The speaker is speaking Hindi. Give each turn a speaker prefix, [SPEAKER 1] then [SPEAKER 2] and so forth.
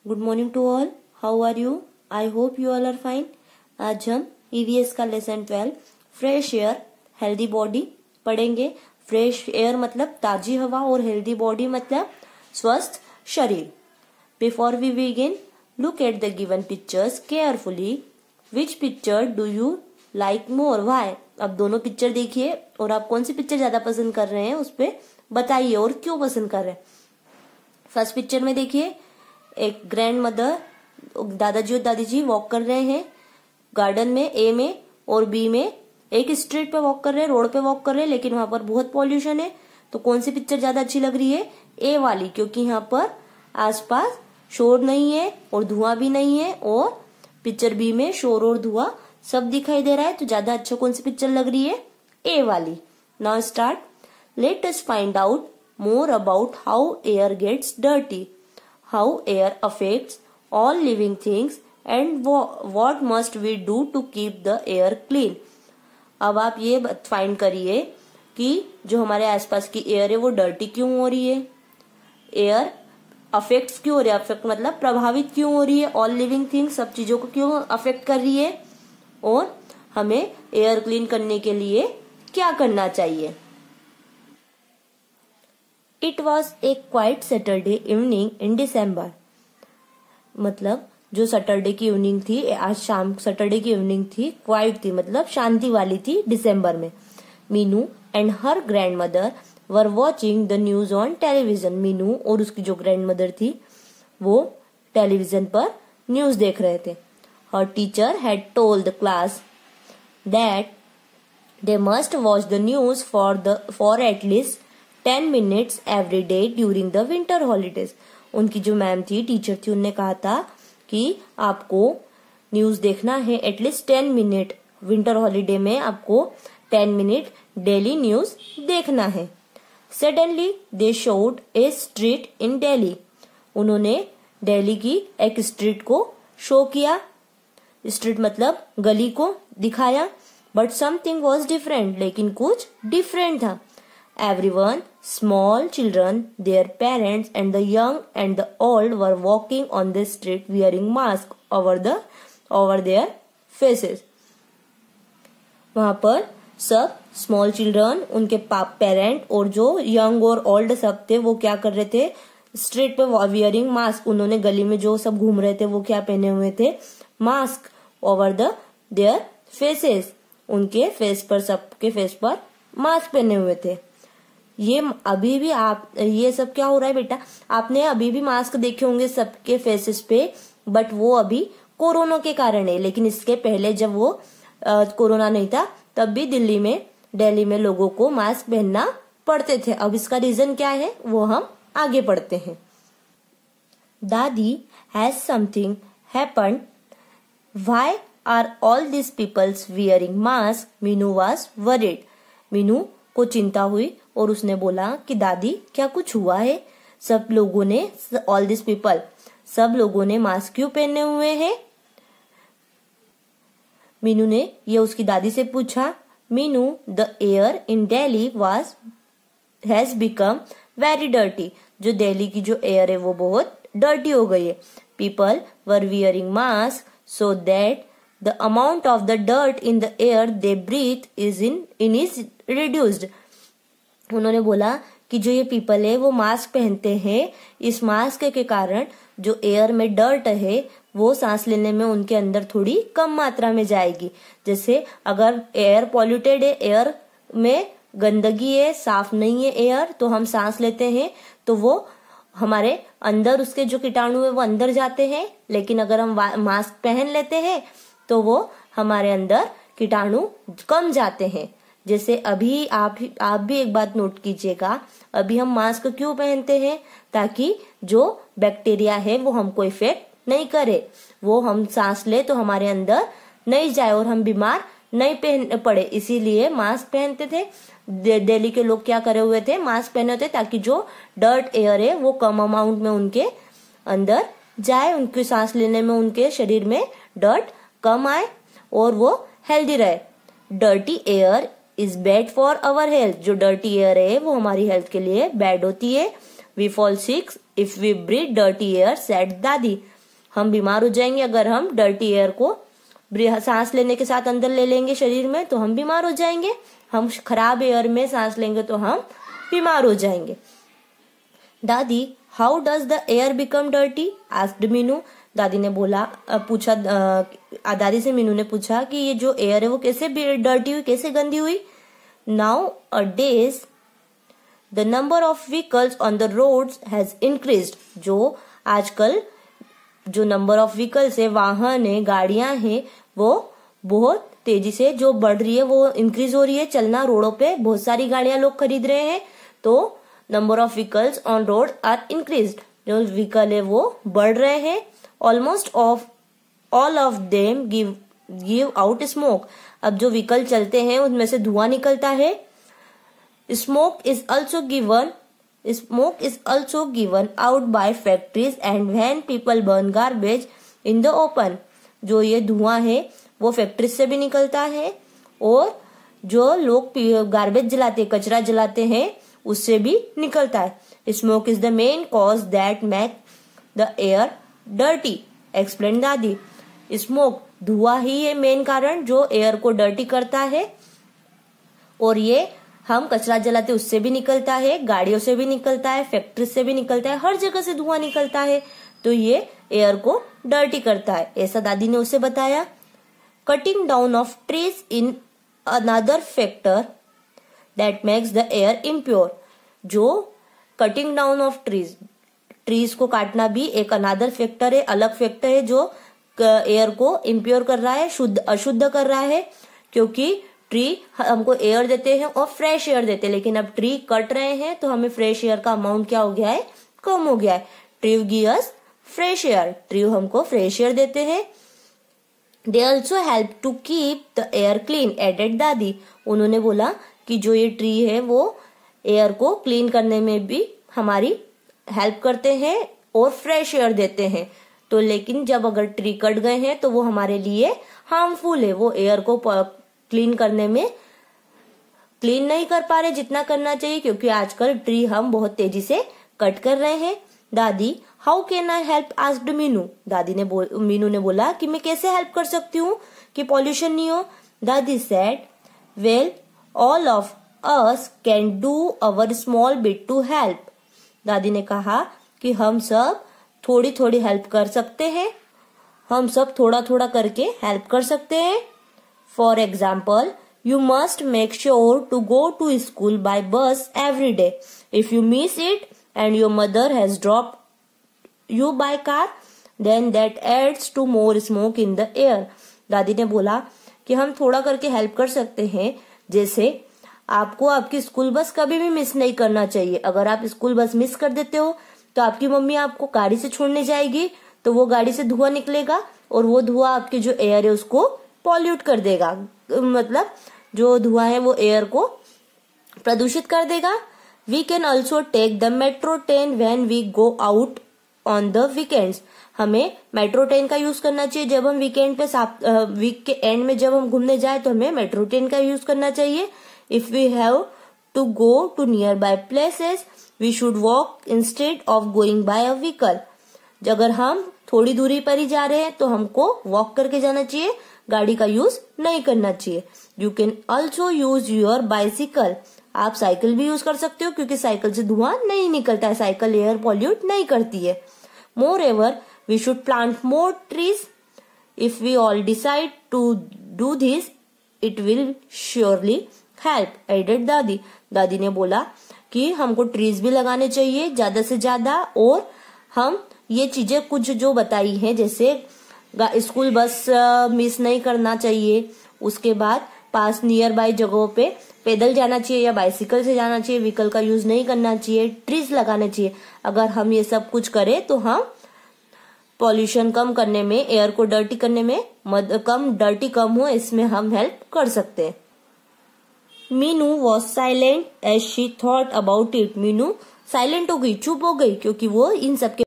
[SPEAKER 1] Good morning to all. How are you? I hope you all are fine. आज हम ईवीएस का lesson 12 fresh air healthy body पढ़ेंगे। फ्रेश एयर मतलब ताजी हवा और हेल्दी बॉडी मतलब स्वस्थ शरीर। Before we begin, look at the given pictures carefully. Which picture do you like more, why? अब दोनों पिक्चर देखिए और आप कौन सी पिक्चर ज्यादा पसंद कर रहे हैं उस पे बताइए और क्यों पसंद कर रहे हैं। फर्स्ट पिक्चर में देखिए, एक ग्रैंड मदर, दादाजी और दादी जी वॉक कर रहे हैं गार्डन में, ए में और बी में। एक स्ट्रीट पे वॉक कर रहे हैं, रोड पे वॉक कर रहे हैं, लेकिन वहां पर बहुत पॉल्यूशन है। तो कौन सी पिक्चर ज्यादा अच्छी लग रही है? ए वाली, क्योंकि यहाँ पर आसपास शोर नहीं है और धुआं भी नहीं है, और पिक्चर बी में शोर और धुआं सब दिखाई दे रहा है। तो ज्यादा अच्छा कौन सी पिक्चर लग रही है? ए वाली। Now start. Let us find out more about how air gets dirty, how air affects all living things, and what must we do to keep the air clean. अब आप ये फाइंड करिए कि जो हमारे आसपास की एयर है वो डर्टी क्यों हो रही है, एयर अफेक्ट्स क्यों हो रही है, अफेक्ट मतलब प्रभावित क्यों हो रही है, ऑल लिविंग थिंग्स सब चीजों को क्यों अफेक्ट कर रही है, और हमें एयर क्लीन करने के लिए क्या करना चाहिए। It was a quiet Saturday evening in December. मतलब जो सैटरडे की इवनिंग थी, आज शाम सैटरडे की इवनिंग थी, क्वाइट थी मतलब शांति वाली थी दिसंबर में। Meenu and her grand mother were watching the news on television. Meenu और उसकी जो ग्रैंड मदर थी वो टेलीविजन पर न्यूज देख रहे थे। Her teacher had told the class that they must watch the news for at least 10 minutes every day during the winter holidays. उनकी जो मैम थी, टीचर थी, उनने कहा था कि आपको न्यूज देखना है एटलीस्ट 10 मिनट। विंटर हॉलीडे में आपको 10 मिनट डेली न्यूज देखना है। Suddenly they showed a street in Delhi. उन्होंने दिल्ली की एक स्ट्रीट को शो किया। स्ट्रीट मतलब गली को दिखाया। बट समथिंग वॉज डिफरेंट, लेकिन कुछ डिफरेंट था। Everyone, small children, their parents, and the young and the old were walking on the street wearing masks over their faces. वहां पर सब स्मॉल चिल्ड्रन, उनके पेरेंट और जो यंग और ओल्ड सब थे वो क्या कर रहे थे? स्ट्रीट पे वियरिंग मास्क। उन्होंने गली में जो सब घूम रहे थे वो क्या पहने हुए थे? Mask over their faces. उनके फेस पर, सबके फेस पर मास्क पहने हुए थे। ये अभी भी आप, ये सब क्या हो रहा है बेटा? आपने अभी भी मास्क देखे होंगे सबके फेसेस पे, बट वो अभी कोरोना के कारण है। लेकिन इसके पहले जब वो कोरोना नहीं था तब भी दिल्ली में लोगों को मास्क पहनना पड़ते थे। अब इसका रीजन क्या है वो हम आगे पढ़ते हैं। Dadi, has something happened? Why are all this peoples wearing mask? Meenu was worried. Meenu को चिंता हुई और उसने बोला कि दादी क्या कुछ हुआ है? सब लोगों ने, ऑल दिस पीपल, सब लोगों ने मास्क क्यों पहने हुए हैं? मीनू ने ये उसकी दादी से पूछा। Meenu, the air in Delhi has become very dirty. जो दिल्ली की जो एयर है वो बहुत डर्टी हो गई है। People were wearing mask so that the amount of the dirt in the air they breathe is reduced. उन्होंने बोला कि जो ये पीपल है वो मास्क पहनते हैं, इस मास्क के कारण जो एयर में डर्ट है वो सांस लेने में उनके अंदर थोड़ी कम मात्रा में जाएगी। जैसे अगर एयर पॉल्यूटेड है, एयर में गंदगी है, साफ नहीं है एयर, तो हम सांस लेते हैं तो वो हमारे अंदर, उसके जो कीटाणु है वो अंदर जाते हैं। लेकिन अगर हम मास्क पहन लेते हैं तो वो हमारे अंदर कीटाणु कम जाते हैं। जैसे अभी आप भी एक बात नोट कीजिएगा, अभी हम मास्क क्यों पहनते हैं? ताकि जो बैक्टीरिया है वो हमको इफेक्ट नहीं करे, वो हम सांस ले तो हमारे अंदर नहीं जाए और हम बीमार नहीं पड़े, इसीलिए मास्क पहनते थे। दिल्ली के लोग क्या करे हुए थे? मास्क पहने होते ताकि जो डर्ट एयर है वो कम अमाउंट में उनके अंदर जाए, उनकी सांस लेने में उनके शरीर में डर्ट कम आए और वो हेल्दी रहे। Dirty air is bad for our health. जो डर्टी एयर है वो हमारी हेल्थ के लिए बैड होती है। We fall sick if we breathe dirty air, said Dadi. हम बीमार हो जाएंगे। अगर हम डर्टी एयर को सांस लेने के साथ अंदर ले लेंगे शरीर में तो हम बीमार हो जाएंगे। हम खराब एयर में सांस लेंगे तो हम बीमार हो जाएंगे। दादी, how does the air become dirty? Asked Meenu. दादी ने पूछा दादी से मीनू ने पूछा कि ये जो एयर है वो कैसे डर्टी हुई, कैसे गंदी हुई। Nowadays the number of vehicles on the roads has increased. जो आजकल जो नंबर ऑफ व्हीकल्स है, वाहन है, गाड़ियां हैं, वो बहुत तेजी से जो बढ़ रही है, वो इंक्रीज हो रही है। चलना रोडों पे बहुत सारी गाड़ियां लोग खरीद रहे हैं तो number of vehicles on road are increased. जो व्हीकल है वो बढ़ रहे हैं। Almost all of them give out smoke. अब जो व्हीकल चलते हैं उनमें से धुआं निकलता है। Smoke is also given out by factories and when people burn garbage in the open. जो ये धुआं है वो फैक्ट्रीज से भी निकलता है और जो लोग गार्बेज जलाते, कचरा जलाते हैं, उससे भी निकलता है। Smoke is the main cause that make the air dirty, explain दादी। स्मोक, धुआं ही है मेन कारण जो एयर को डर्टी करता है। और ये हम कचरा जलाते उससे भी निकलता है, गाड़ियों से भी निकलता है, फैक्ट्री से भी निकलता है, हर जगह से धुआं निकलता है तो ये एयर को डर्टी करता है, ऐसा दादी ने उसे बताया। Cutting down of trees in another factor that makes the air impure. जो कटिंग डाउन ऑफ ट्रीज को काटना भी एक अनदर फैक्टर है, अलग फैक्टर है जो एयर को इम्प्योर कर रहा है, अशुद्ध कर रहा है। क्योंकि ट्री हमको एयर देते हैं और फ्रेश एयर देते हैं, लेकिन अब ट्री कट रहे हैं तो हमें फ्रेश एयर का अमाउंट क्या हो गया है, कम हो गया है। Tree give us fresh air, tree हमको फ्रेश एयर देते हैं। They also help to keep the air clean, added Dadi. उन्होंने बोला कि जो ये ट्री है वो एयर को क्लीन करने में भी हमारी हेल्प करते हैं और फ्रेश एयर देते हैं। तो लेकिन जब अगर ट्री कट गए हैं तो वो हमारे लिए हार्मफुल है, वो एयर को क्लीन करने में क्लीन नहीं कर पा रहे जितना करना चाहिए, क्योंकि आजकल ट्री हम बहुत तेजी से कट कर रहे हैं। दादी, how can I help? Asked Meenu. Meenu ने बोला कि मैं कैसे हेल्प कर सकती हूँ कि पॉल्यूशन नहीं हो। Dadi said, well all of us can do our small bit to help. Dadi ने कहा कि हम सब थोड़ी थोड़ी हेल्प कर सकते हैं, हम सब थोड़ा थोड़ा करके हेल्प कर सकते हैं। For example, you must make sure to go to school by bus every day. If you miss it and your mother has dropped you by car, then that adds to more smoke in the air. दादी ने बोला कि हम थोड़ा करके हेल्प कर सकते हैं, जैसे आपको आपकी स्कूल बस कभी भी मिस नहीं करना चाहिए। अगर आप स्कूल बस मिस कर देते हो तो आपकी मम्मी आपको गाड़ी से छोड़ने जाएगी तो वो गाड़ी से धुआं निकलेगा और वो धुआं आपकी जो एयर है उसको पॉल्यूट कर देगा, मतलब जो धुआं है वो एयर को प्रदूषित कर देगा। We can also take the metro train when we go out on the weekends. हमें मेट्रो ट्रेन का यूज करना चाहिए जब हम वीकेंड पे वीक के एंड में जब हम घूमने जाए तो हमें मेट्रो ट्रेन का यूज करना चाहिए। If we have to go to nearby places we should walk instead of going by a vehicle. अगर हम थोड़ी दूरी पर ही जा रहे हैं तो हमको वॉक करके जाना चाहिए, गाड़ी का यूज नहीं करना चाहिए। You can also use your bicycle. आप साइकिल भी यूज कर सकते हो क्योंकि साइकिल से धुआं नहीं निकलता है, साइकिल एयर पॉल्यूट नहीं करती है। Moreover we should plant more trees. If we all decide to do this it will surely help, added दादी। दादी ने बोला कि हमको ट्रीज भी लगाने चाहिए ज्यादा से ज्यादा, और हम ये चीजें कुछ जो बताई हैं जैसे स्कूल बस मिस नहीं करना चाहिए, उसके बाद पास नियर बाय जगहों पे पैदल जाना चाहिए या बाइसिकल से जाना चाहिए, व्हीकल का यूज नहीं करना चाहिए, ट्रीज लगाने चाहिए। अगर हम ये सब कुछ करें तो हम पॉल्यूशन कम करने में, एयर को डर्टी करने में कम हो, इसमें हम हेल्प कर सकते हैं। Meenu was silent as she thought about it. Meenu silent हो गई, चुप हो गई, क्योंकि वो इन सब के